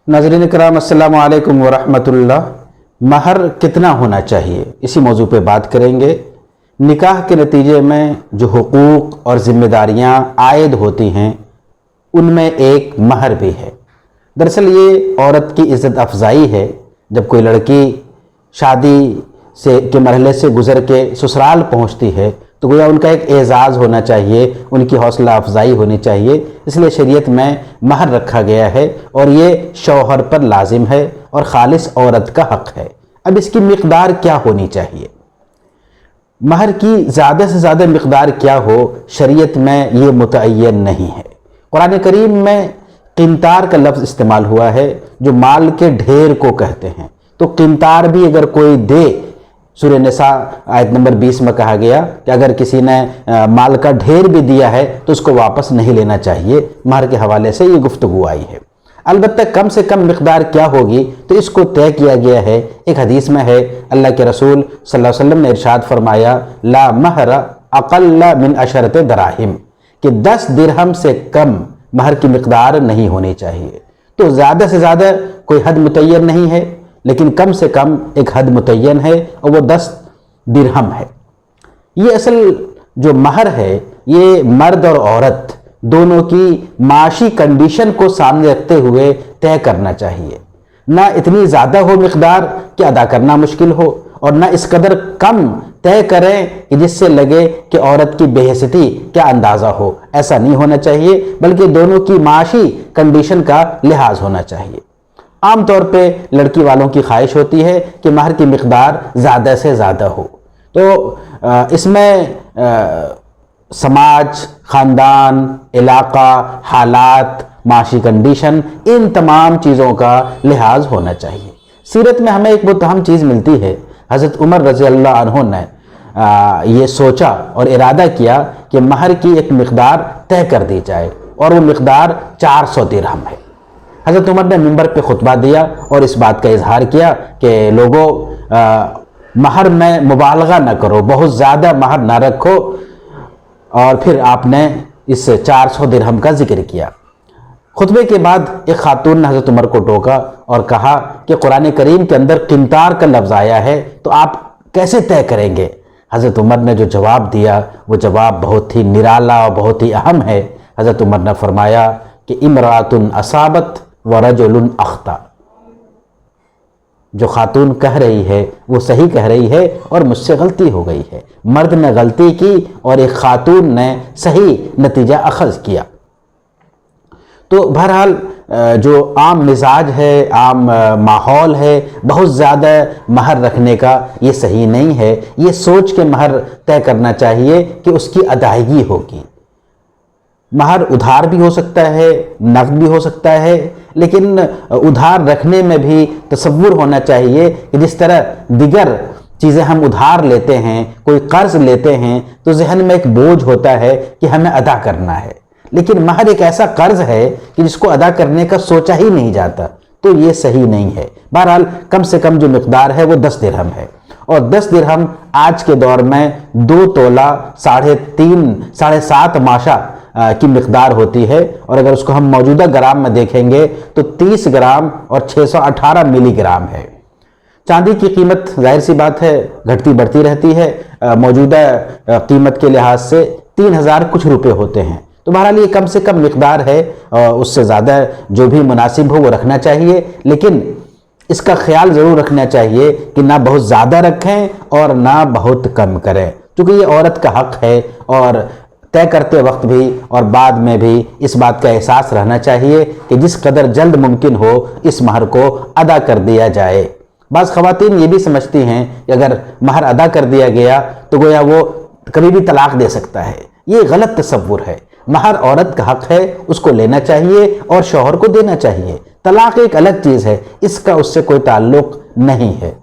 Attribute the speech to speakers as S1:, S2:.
S1: नाज़रीन करام अस्सलामु अलैकुम वरहमतुल्लाह। महर कितना होना चाहिए, इसी मौजू पे बात करेंगे। निकाह के नतीजे में जो हुकूक और ज़िम्मेदारियाँ आयद होती हैं उनमें एक महर भी है। दरअसल ये औरत की इज़्ज़त अफजाई है। जब कोई लड़की शादी के मरहले से गुज़र के ससुराल पहुँचती है तो गोया उनका एक एज़ाज़ होना चाहिए, उनकी हौसला अफजाई होनी चाहिए। इसलिए शरीयत में महर रखा गया है और ये शौहर पर लाजिम है और खालिस औरत का हक़ है। अब इसकी मिक़दार क्या होनी चाहिए, महर की ज़्यादा से ज़्यादा मिक़दार क्या हो, शरीयत में ये मुतअय्यन नहीं है। कुरान करीम में क़िंतार का लफ्ज़ इस्तेमाल हुआ है जो माल के ढेर को कहते हैं। तो क़िंतार भी अगर कोई दे, सूरह निसा आयत नंबर 20 में कहा गया कि अगर किसी ने माल का ढेर भी दिया है तो उसको वापस नहीं लेना चाहिए। महर के हवाले से ये गुफ्तगू आई है। अलबत्ता कम से कम मिक़दार क्या होगी तो इसको तय किया गया है। एक हदीस में है, अल्लाह के रसूल सल्लल्लाहु अलैहि वसल्लम ने इरशाद फरमाया, ला महर अक़ल्ल मिन अशरत दराहिम, कि 10 दिरहम से कम महर की मिक़दार नहीं होनी चाहिए। तो ज़्यादा से ज़्यादा कोई हद मुतय्यन नहीं है, लेकिन कम से कम एक हद मुतय्यन है और वो 10 दिरहम है। ये असल जो महर है ये मर्द और औरत दोनों की माशी कंडीशन को सामने रखते हुए तय करना चाहिए। ना इतनी ज़्यादा हो मिक़दार कि अदा करना मुश्किल हो, और ना इस कदर कम तय करें कि जिससे लगे कि औरत की बेइज्जती क्या अंदाज़ा हो। ऐसा नहीं होना चाहिए, बल्कि दोनों की माशी कंडीशन का लिहाज होना चाहिए। आम तौर पे लड़की वालों की ख्वाहिश होती है कि महर की मिक़दार ज़्यादा से ज़्यादा हो। तो इसमें समाज, ख़ानदान, इलाक़ा, हालात, माशी कंडीशन, इन तमाम चीज़ों का लिहाज होना चाहिए। सीरत में हमें एक बहुत अहम चीज़ मिलती है। हज़रत उमर रज़ी अल्लाह अन्हु ने ये सोचा और इरादा किया कि महर की एक मिक़दार तय कर दी जाए, और वो मिक़दार 400 दिरहम है। हज़रत उमर ने मिंबर पे खुतबा दिया और इस बात का इजहार किया कि लोगों, महर में मुबालगा न करो, बहुत ज़्यादा महर ना रखो। और फिर आपने इस 400 दिरहम का जिक्र किया। खुतबे के बाद एक खातून ने हज़रत उमर को टोका और कहा कि कुरान करीम के अंदर क़िंतार का लफ्ज़ आया है, तो आप कैसे तय करेंगे। हज़रत उमर ने जो जवाब दिया वो जवाब बहुत ही निराला और बहुत ही अहम है। हज़रत उमर ने फरमाया कि इमरातुन असाबत व रजुलुन अख्ता, जो खातून कह रही है वो सही कह रही है और मुझसे गलती हो गई है। मर्द ने गलती की और एक खातून ने सही नतीजा अखज़ किया। तो बहरहाल जो आम मिजाज है, आम माहौल है, बहुत ज़्यादा महर रखने का ये सही नहीं है। ये सोच के महर तय करना चाहिए कि उसकी अदायगी होगी। महर उधार भी हो सकता है, नक़द भी हो सकता है, लेकिन उधार रखने में भी तसव्वुर होना चाहिए कि जिस तरह दिगर चीज़ें हम उधार लेते हैं, कोई कर्ज लेते हैं, तो जहन में एक बोझ होता है कि हमें अदा करना है। लेकिन महर एक ऐसा कर्ज है कि जिसको अदा करने का सोचा ही नहीं जाता, तो ये सही नहीं है। बहरहाल कम से कम जो मिक़दार है वो 10 दिरहम है, और 10 दिरहम आज के दौर में 2 तोला 3.5 7 माशा की मिक़दार होती है। और अगर उसको हम मौजूदा ग्राम में देखेंगे तो 30 ग्राम और 618 मिलीग्राम है। चांदी की कीमत जाहिर सी बात है घटती बढ़ती रहती है। मौजूदा कीमत के लिहाज से 3000 कुछ रुपए होते हैं। तो बहरहाल ये कम से कम मिक़दार है, उससे ज़्यादा जो भी मुनासिब हो वो रखना चाहिए, लेकिन इसका ख्याल ज़रूर रखना चाहिए कि ना बहुत ज़्यादा रखें और ना बहुत कम करें, क्योंकि ये औरत का हक़ है। और तय करते वक्त भी और बाद में भी इस बात का एहसास रहना चाहिए कि जिस कदर जल्द मुमकिन हो इस महर को अदा कर दिया जाए। बाज़ ख़वातीन ये भी समझती हैं कि अगर महर अदा कर दिया गया तो गोया वो कभी भी तलाक दे सकता है। ये गलत तसव्वुर है। महर औरत का हक़ है, उसको लेना चाहिए और शौहर को देना चाहिए। तलाक एक अलग चीज़ है, इसका उससे कोई ताल्लुक़ नहीं है।